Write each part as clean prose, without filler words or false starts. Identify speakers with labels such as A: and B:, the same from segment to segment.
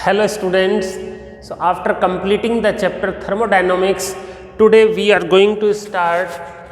A: Hello students, so after completing the chapter thermodynamics, today we are going to start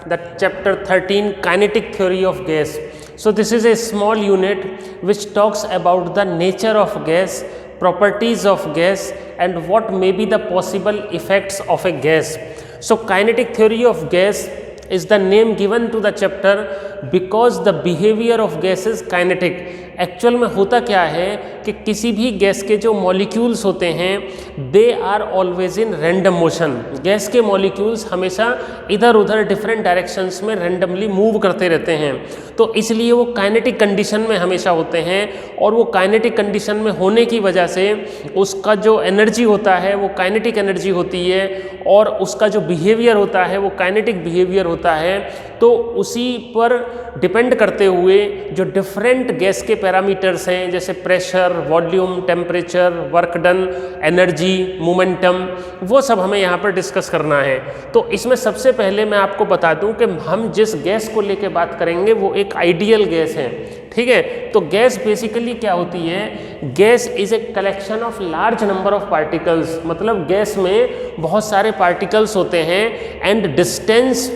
A: the chapter 13 kinetic theory of gas. So this is a small unit which talks about the nature of gas, properties of gas and what may be the possible effects of a gas. So kinetic theory of gas is the name given to the chapter because the behavior of gas is kinetic. Actual में होता क्या है कि किसी भी gas के जो molecules होते हैं they are always in random motion. Gas के मॉलिक्यूल्स हमेशा इधर उधर डिफरेंट डायरेक्शंस में रैंडमली मूव करते रहते हैं, तो इसलिए वो काइनेटिक कंडीशन में हमेशा होते हैं और वो काइनेटिक कंडीशन में होने की वजह से उसका जो एनर्जी होता है वो काइनेटिक एनर्जी होती है और उसका जो बिहेवियर होता है वो काइनेटिक बिहेवियर होता है. तो उसी पर डिपेंड करते हुए जो डिफरेंट गैस के पैरामीटर्स हैं जैसे pressure, volume, temperature, work done, energy, momentum, वो सब हमें यहाँ पर डिस्कस करना है. तो इसमें सबसे पहले मैं आपको बता दूं कि हम जिस गैस को लेके बात करेंगे वो एक आइडियल गैस है. ठीक है, तो गैस बेसिकली क्या होती है? Gas is a collection of large number of particles. मतलब गैस में बहुत सारे पार्टिकल्स होते हैं and distance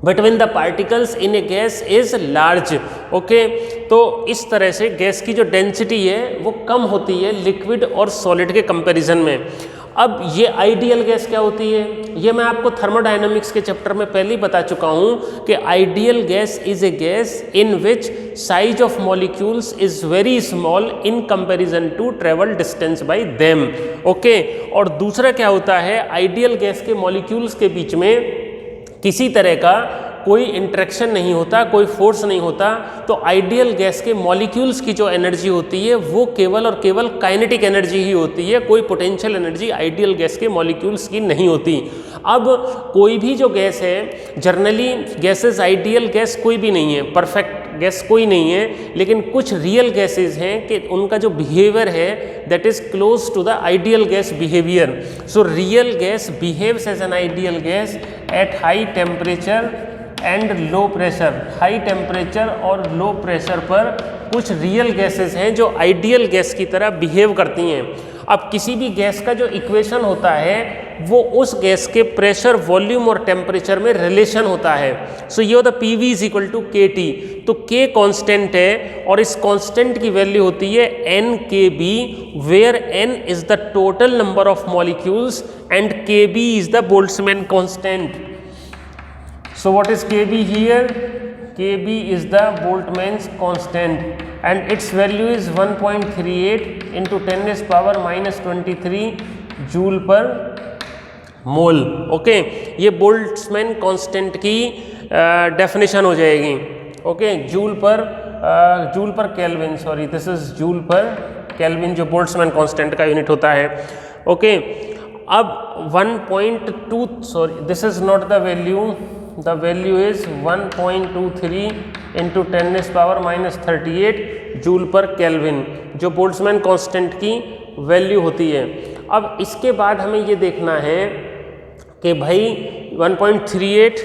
A: between the particles in A gas is large. Okay, तो इस तरह से गैस की जो डेंसिटी है वो कम होती है लिक्विड और सॉलिड के कंपैरिजन में. अब ये आइडियल गैस क्या होती है ये मैं आपको थर्मोडायनामिक्स के चैप्टर में पहले ही बता चुका हूँ कि ideal gas is a gas in which size of molecules is very small in comparison to travel distance by them. Okay, और दूसरा क्या होता है, आइडियल गैस के मॉलिक्यूल्स के बीच में किसी तरह का कोई इंटरेक्शन नहीं होता, कोई फोर्स नहीं होता. तो आइडियल गैस के मॉलिक्यूल्स की जो एनर्जी होती है वो केवल और केवल काइनेटिक एनर्जी ही होती है, कोई पोटेंशियल एनर्जी आइडियल गैस के मॉलिक्यूल्स की नहीं होती. अब कोई भी जो गैस है, जनरली गैसेस आइडियल गैस कोई भी नहीं है, परफेक्ट गैस कोई नहीं है, लेकिन कुछ रियल गैसेस हैं कि उनका जो बिहेवियर है that is close to the ideal gas behaviour. So real gas behaves as an ideal gas at high temperature and low pressure. High temperature और लो प्रेशर पर कुछ रियल गैसेस हैं जो आइडियल गैस की तरह behave करती हैं. अब किसी भी गैस का जो इक्वेशन होता है वो उस गैस के प्रेशर, वॉल्यूम और टेम्परेचर में रिलेशन होता है. सो ये होता PV is equal to KT. तो K कांस्टेंट है और इस कांस्टेंट की वैल्यू होती है NKB, where N is the total number of molecules and KB is the Boltzmann constant. So what is KB here? KB is the Boltzmann's constant and its value is 1.38 into 10 raised power minus 23 joule per mole. Okay, ये Boltzmann constant की definition हो जाएगी. Okay, joule per kelvin, sorry this is joule per kelvin जो Boltzmann constant का unit होता है. Okay, अब 1.2, sorry this is not the value, the value is 1.23 into 10 raised power minus 38 joule per kelvin जो Boltzmann constant की value होती है. अब इसके बाद हमें ये देखना है कि भाई 1.38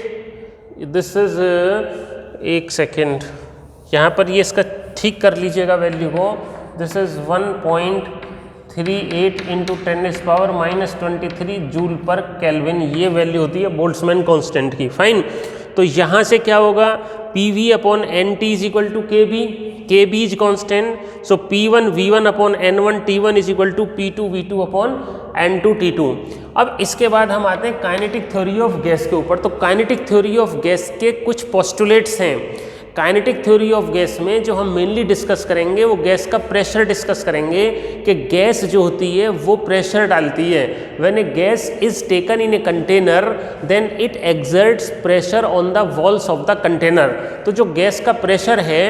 A: दिस इज, एक सेकेंड यहाँ पर ये इसका ठीक कर लीजिएगा वैल्यू को. This is 1.38 into 10 rays power minus 23 joule per kelvin, ये वैल्यू होती है बोल्ट्जमैन कांस्टेंट की. फाइन, तो यहाँ से क्या होगा, PV upon NT is equal to KB is constant. So P1 V1 upon N1 T1 is equal to P2 V2 upon N2 T2. अब इसके बाद हम आते हैं काइनेटिक थ्योरी ऑफ गैस के ऊपर. तो काइनेटिक थ्योरी ऑफ गैस के कुछ पोस्टुलेट्स हैं. काइनेटिक थ्योरी ऑफ गैस में जो हम मेनली डिस्कस करेंगे वो गैस का प्रेशर डिस्कस करेंगे कि गैस जो होती है वो प्रेशर डालती है. When a gas is taken in a container then it exerts pressure on the walls of the container. तो जो गैस का प्रेशर है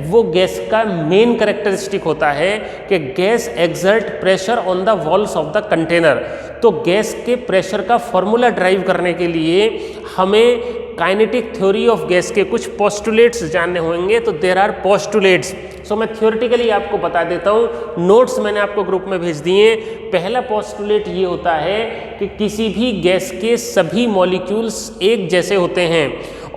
A: वो गैस का मेन कैरेक्टरिस्टिक होता है कि gas exert pressure on the walls of the container. तो गैस के प्रेशर का फॉर्मूला ड्राइव करने के लिए हमें काइनेटिक थ्योरी ऑफ गैस के कुछ पोस्टुलेट्स जानने होंगे. तो देयर आर पोस्टुलेट्स. सो मैं थ्योरेटिकली आपको बता देता हूँ, नोट्स मैंने आपको ग्रुप में भेज दिए. पहला पोस्टुलेट ये होता है कि किसी भी गैस के सभी मॉलिक्यूल्स एक जैसे होते हैं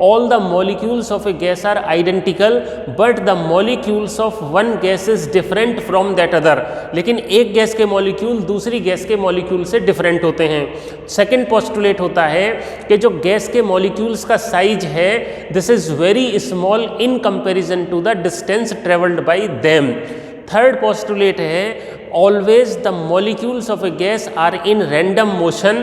A: all the molecules of a gas are identical but the molecules of one gas is different from that other, लेकिन एक गैस के मॉलिक्यूल दूसरी गैस के मॉलिक्यूल से डिफरेंट होते हैं। सेकेंड पोस्टुलेट होता है कि जो गैस के मॉलिक्यूल्स का साइज है this is very small in comparison to the distance travelled by them. Third postulate है always the molecules of a gas are in random motion,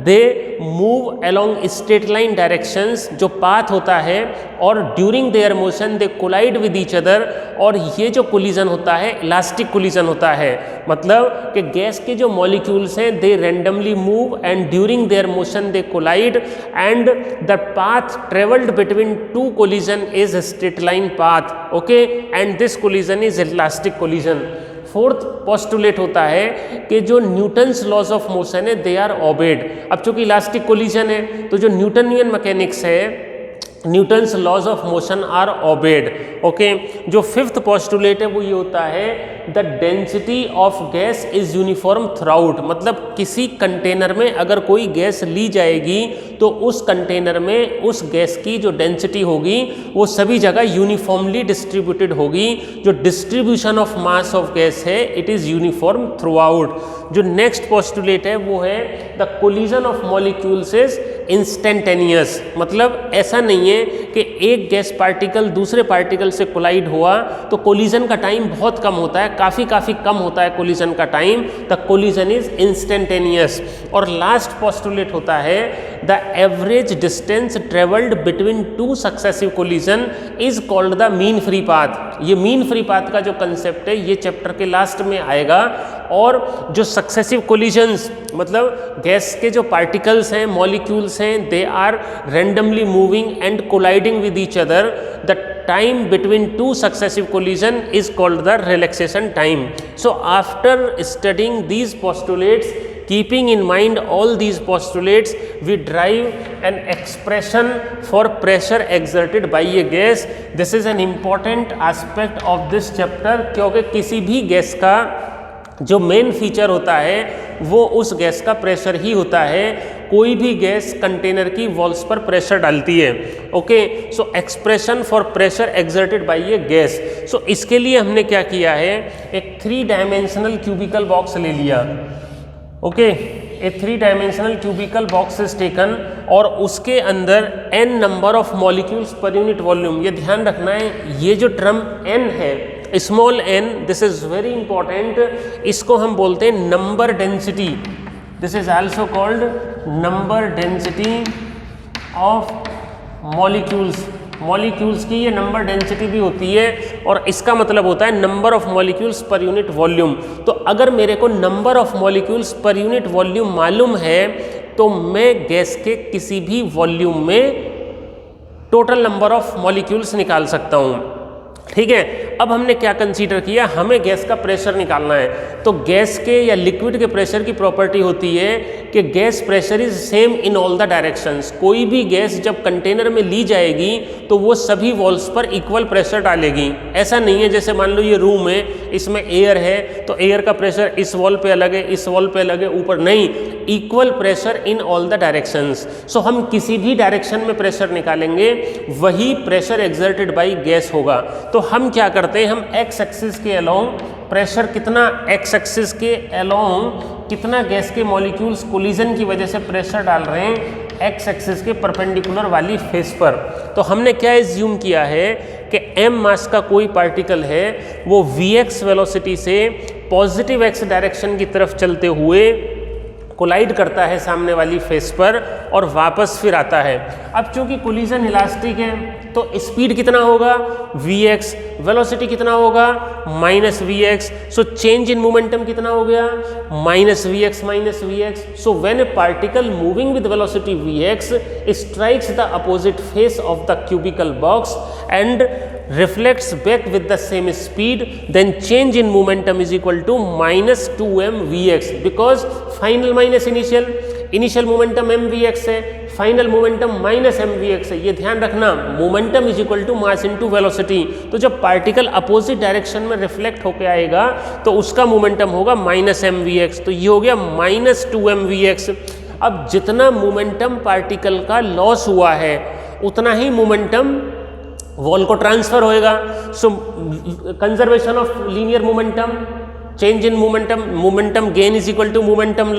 A: they move along straight line directions, जो path होता है, और during their motion they collide with each other, और ये जो collision होता है elastic collision होता है, मतलब कि गैस के जो molecules हैं they randomly move and during their motion they collide and the path travelled between two collision is a straight line path, okay, and this collision is elastic collision। Fourth postulate होता है कि जो Newton's laws of motion है they are obeyed. अब चूंकि elastic collision है तो जो न्यूटनियन मैकेनिक्स है Newton's laws of motion are obeyed, okay. जो फिफ्थ पोस्टुलेट है वो ये होता है the density of gas is uniform throughout, मतलब किसी कंटेनर में अगर कोई गैस ली जाएगी तो उस कंटेनर में उस गैस की जो डेंसिटी होगी वो सभी जगह यूनिफॉर्मली डिस्ट्रीब्यूटेड होगी। जो distribution of mass of gas है it is uniform throughout. जो नेक्स्ट पोस्टुलेट है वो है the collision of molecules is instantaneous, मतलब ऐसा नहीं है कि एक गैस पार्टिकल दूसरे पार्टिकल से कोलाइड हुआ तो कोलिजन का टाइम बहुत कम होता है, काफ़ी कम होता है कोलिजन का time, the collision is instantaneous. और लास्ट पोस्टुलेट होता है the average distance travelled between two successive collision is called the mean free path. ये मीन फ्री पाथ का जो कंसेप्ट है ये चैप्टर के लास्ट में आएगा। और जो सक्सेसिव कोलिजन्स मतलब गैस के जो पार्टिकल्स हैं मॉलिक्यूल्स हैं they are randomly moving and colliding with each other, the time between two successive collision is called the relaxation time. So after studying these postulates, keeping in mind all these postulates, we derive an expression for pressure exerted by a gas. This is an important aspect of this chapter क्योंकि किसी भी gas का जो main feature होता है वो उस gas का प्रेशर ही होता है। कोई भी गैस कंटेनर की वॉल्स पर प्रेशर डालती है, okay. So expression for pressure exerted by a gas. So इसके लिए हमने क्या किया है, एक 3 डायमेंशनल क्यूबिकल बॉक्स ले लिया, okay. A 3 dimensional cubical box is taken और उसके अंदर n number of molecules per unit volume. ये ध्यान रखना है ये जो टर्म n है small n, this is very important, इसको हम बोलते हैं number density. This is also called number density of molecules. Molecules की ये नंबर डेंसिटी भी होती है और इसका मतलब होता है number of molecules per unit volume. तो अगर मेरे को number of molecules per unit volume मालूम है तो मैं गैस के किसी भी वॉल्यूम में टोटल नंबर ऑफ मॉलिक्यूल्स निकाल सकता हूँ, ठीक है। अब हमने क्या कंसीडर किया, हमें गैस का प्रेशर निकालना है। तो गैस के या लिक्विड के प्रेशर की प्रॉपर्टी होती है कि gas pressure is same in all the directions. कोई भी गैस जब कंटेनर में ली जाएगी तो वो सभी वॉल्स पर इक्वल प्रेशर डालेगी। ऐसा नहीं है जैसे मान लो ये रूम है, इसमें एयर है तो एयर का प्रेशर इस वॉल पे अलग है, इस वॉल पे अलग है, ऊपर नहीं, equal pressure in all the directions. So हम किसी भी डायरेक्शन में प्रेशर निकालेंगे वही प्रेशर एक्सर्टेड बाय गैस होगा। तो हम क्या करते हैं, हम एक्स एक्सिस के अलोंग प्रेशर कितना, एक्स एक्सिस के अलोंग कितना गैस के मॉलिक्यूल्स कोलिजन की वजह से प्रेशर डाल रहे हैं एक्स एक्सिस के परपेंडिकुलर वाली फेस पर। तो हमने क्या एज्यूम किया है कि m मास का कोई पार्टिकल है वो vx वेलोसिटी से पॉजिटिव x डायरेक्शन की तरफ चलते हुए कोलाइड करता है सामने वाली फेस पर और वापस फिर आता है। अब चूंकि कोलिजन इलास्टिक है तो स्पीड कितना होगा vx, वेलोसिटी कितना होगा minus vx, so change in momentum कितना हो गया minus vx। So when A particle moving with velocity vx strikes the opposite face of the cubical box and reflects back with the same speed, then change in momentum is equal to minus 2m vx, because final minus initial momentum m vx है, final momentum minus M V X है। ये ध्यान रखना, momentum is equal to mass into velocity. तो जब particle opposite direction में reflect होकर आएगा तो उसका मोमेंटम होगा माइनस एम वी एक्स। तो ये हो गया माइनस 2m vx। अब जितना मोमेंटम पार्टिकल का लॉस हुआ है उतना ही मोमेंटम वॉल को ट्रांसफर होएगा। So conservation of linear momentum, change in momentum gain is equal to momentum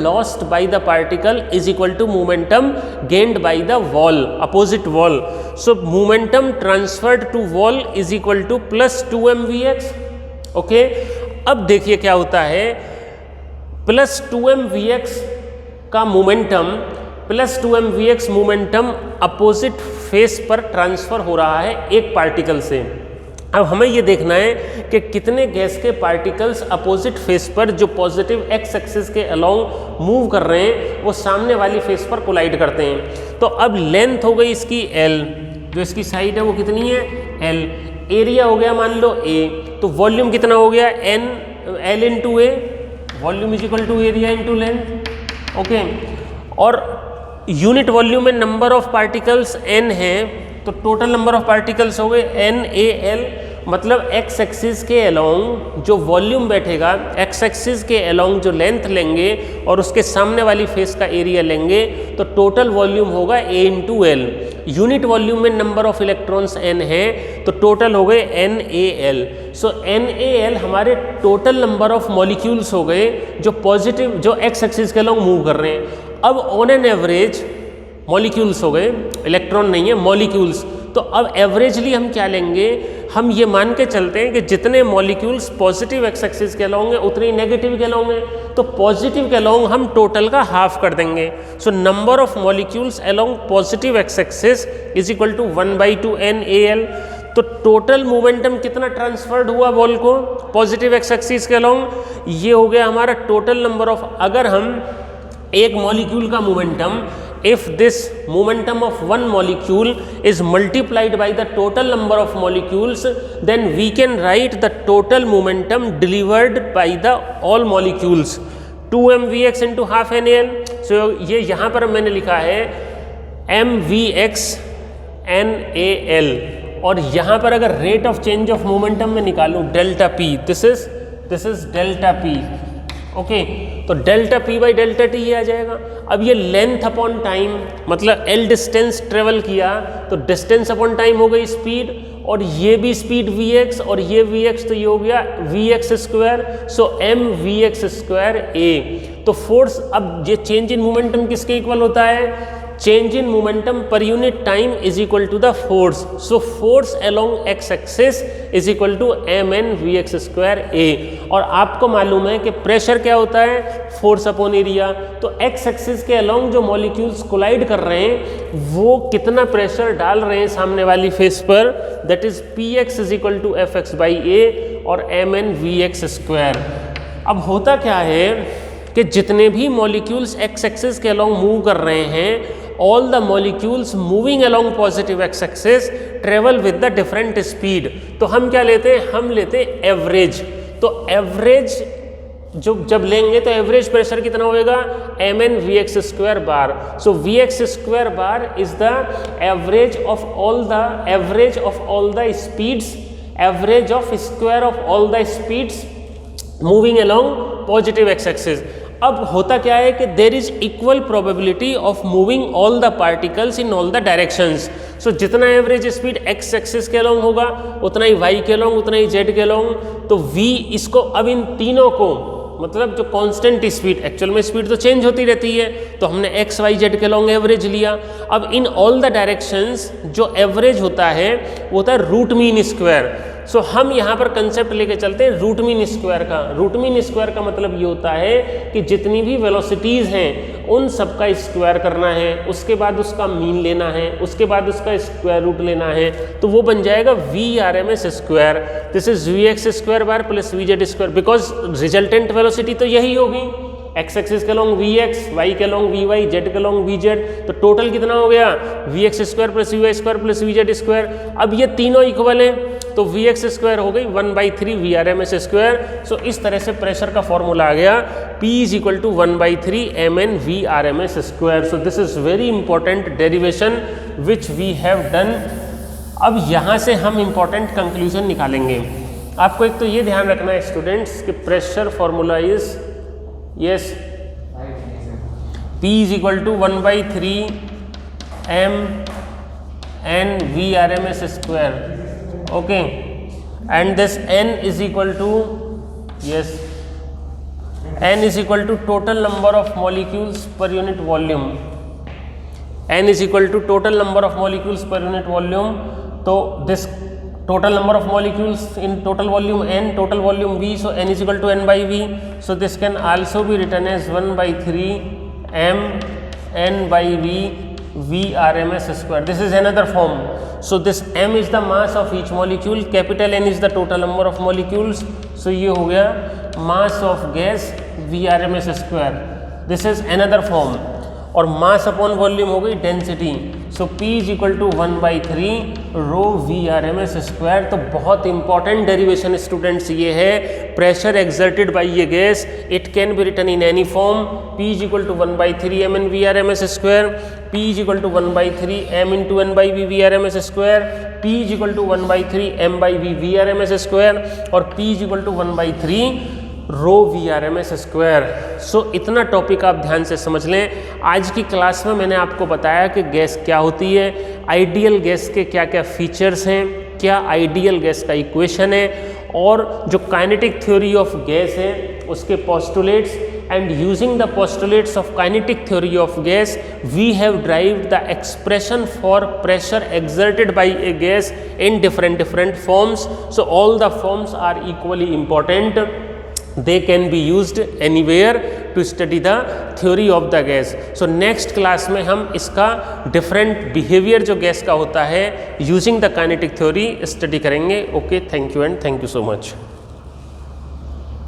A: lost by the particle is equal to momentum gained by the wall, opposite wall. So momentum transferred to wall is equal to plus 2mvx। Okay, अब देखिए क्या होता है, plus 2mvx का momentum, plus 2mvx momentum opposite face पर transfer हो रहा है एक पार्टिकल से। अब हमें ये देखना है कि कितने गैस के पार्टिकल्स अपोजिट फेस पर जो पॉजिटिव एक्स एक्सिस के अलोंग मूव कर रहे हैं वो सामने वाली फेस पर कोलाइड करते हैं। तो अब लेंथ हो गई इसकी L, जो इसकी साइड है वो कितनी है L, एरिया हो गया मान लो A, तो वॉल्यूम कितना हो गया L into A, volume is equal to area into length. Okay, और यूनिट वॉल्यूम में नंबर ऑफ पार्टिकल्स n है, तो टोटल नंबर ऑफ पार्टिकल्स हो गए NaL, मतलब एक्स एक्सिस के अलोंग जो वॉल्यूम बैठेगा, एक्स एक्सिस के अलोंग जो लेंथ लेंगे और उसके सामने वाली फेस का एरिया लेंगे, तो टोटल वॉल्यूम होगा A into L. Unit volume में नंबर ऑफ इलेक्ट्रॉन्स n है, तो टोटल हो गए NaL। सो NaL हमारे टोटल नंबर ऑफ मॉलिक्यूल्स हो गए जो पॉजिटिव, जो एक्स एक्सिस के अलोंग मूव कर रहे हैं। अब ऑन एन एवरेज मॉलिक्यूल्स हो गए, इलेक्ट्रॉन नहीं है, मॉलिक्यूल्स। तो अब एवरेजली हम क्या लेंगे, हम ये मान के चलते हैं कि जितने मॉलिक्यूल्स पॉजिटिव एक्स एक्सिस के अलोंग है उतने ही नेगेटिव के अलोंग है, तो पॉजिटिव के अलोंग हम टोटल का हाफ कर देंगे। So number of molecules along positive x axis is equal to 1/2 NaL। तो टोटल मोमेंटम कितना ट्रांसफर्ड हुआ बॉल को पॉजिटिव एक्स एक्सिस के अलोंग, ये हो गया हमारा टोटल नंबर ऑफ, अगर हम एक मॉलिक्यूल का momentum, if this momentum of one molecule is multiplied by the total number of molecules, then we can write the total momentum delivered by the all molecules 2mvx into half NaL। so ये यहाँ पर मैंने लिखा है mvx NaL, और यहाँ पर अगर rate of change of momentum में निकालूँ delta p, this is delta p। Okay, तो delta p by delta t ये आ जाएगा। अब ये लेंथ अपॉन टाइम, मतलब L डिस्टेंस ट्रेवल किया, तो डिस्टेंस अपॉन टाइम हो गई स्पीड, और ये भी स्पीड vx और ये vx, तो ये हो गया vx square. So mvx square a। तो फोर्स, अब ये चेंज इन मोमेंटम किसके इक्वल होता है, change in momentum per unit time is equal to the force. So force along x axis is equal to mn vx square a। और आपको मालूम है कि प्रेशर क्या होता है, फोर्स अपॉन एरिया। तो एक्स एक्सिस के अलोंग जो मॉलिक्यूल्स कोलाइड कर रहे हैं वो कितना प्रेशर डाल रहे हैं सामने वाली फेस पर, that is px is equal to fx by a और mn vx स्क्वायर। अब होता क्या है कि जितने भी मॉलिक्यूल्स एक्स एक्सिस के अलोंग मूव कर रहे हैं, all the molecules moving along positive x axis travel with the different speed। तो हम क्या लेते हैं, हम लेते हैं एवरेज। तो एवरेज जो जब लेंगे तो एवरेज प्रेशर कितना होएगा mn vx square bar. So vx square bar is the average of all the speeds, average of square of all the speeds moving along positive x axis. अब होता क्या है कि there is equal probability of moving all the particles in all the directions. So जितना average speed x axis के along होगा उतना ही वाई के अलोंग, उतना ही जेड के अलोंग। तो v इसको, अब इन तीनों को, मतलब जो कांस्टेंट स्पीड, एक्चुअल में स्पीड तो चेंज होती रहती है, तो हमने एक्स वाई जेड के लॉन्ग एवरेज लिया। अब इन ऑल द डायरेक्शंस जो एवरेज होता है वो होता है रूट मीन स्क्वायर। सो हम यहाँ पर कंसेप्ट लेके चलते हैं रूट मीन स्क्वायर का। रूट मीन स्क्वायर का मतलब ये होता है कि जितनी भी वेलोसिटीज़ हैं उन सब का स्क्वायर करना है, उसके बाद उसका मीन लेना है, उसके बाद उसका स्क्वायर रूट लेना है, तो वो बन जाएगा VRMS square. This is VX square bar plus VZ square, because resultant velocity तो यही होगी, एक्स एक्सिस के लॉन्ग VX, वाई के लॉन्ग VY, जेड के लॉन्ग VZ। तो टोटल कितना हो गया VX square plus VY square plus VZ square. अब ये तीनों इक्वल है तो VX स्क्वायर हो गई 1/3 VRMS स्क्वायर। सो इस तरह से प्रेशर का फॉर्मूला आ गया P is equal to 1/3 MN VRMS square. So this is very important derivation which we have done. अब यहाँ से हम इंपॉर्टेंट कंक्लूजन निकालेंगे। आपको एक तो ये ध्यान रखना है स्टूडेंट्स कि pressure formula is P is equal to 1/3 m n VRMS square. Okay, and this n is equal to, yes, n is equal to total number of molecules per unit volume. n is equal to total number of molecules per unit volume. So this total number of molecules in total volume n, total volume V, so n is equal to n by V. So this can also be written as 1 by 3 m n by V VRMS square. This is another form. So this m is the mass of each molecule, capital N is the total number of molecules. So ये हो गया mass of gas VRMS square. This is another form. और mass upon volume हो गई density. So P is equal to 1 by 3 rho VRMS square. तो बहुत important derivation students ये है, प्रेशर एक्सर्टेड बाई ये gas, it can be written in any form. P is equal to 1 by 3 m n VRMS square, P is equal to 1 by 3 m into n by V VRMS square, P is equal to 1 by 3 m by V VRMS square, और P is equal to 1 by 3 rho VRMS square. So इतना topic आप ध्यान से समझ लें. आज की class में मैंने आपको बताया कि गैस क्या होती है, आइडियल गैस के क्या क्या फीचर्स हैं, क्या आइडियल गैस का इक्वेशन है, और जो काइनेटिक थ्योरी ऑफ गैस है उसके postulates. And using the postulates of kinetic theory of gas we have derived the expression for pressure exerted by a gas in different forms. So all the forms are equally important. They can be used anywhere to study the theory of the gas. So next class में हम इसका different behavior जो gas का होता है using the kinetic theory study करेंगे. Okay, thank you and thank you so much.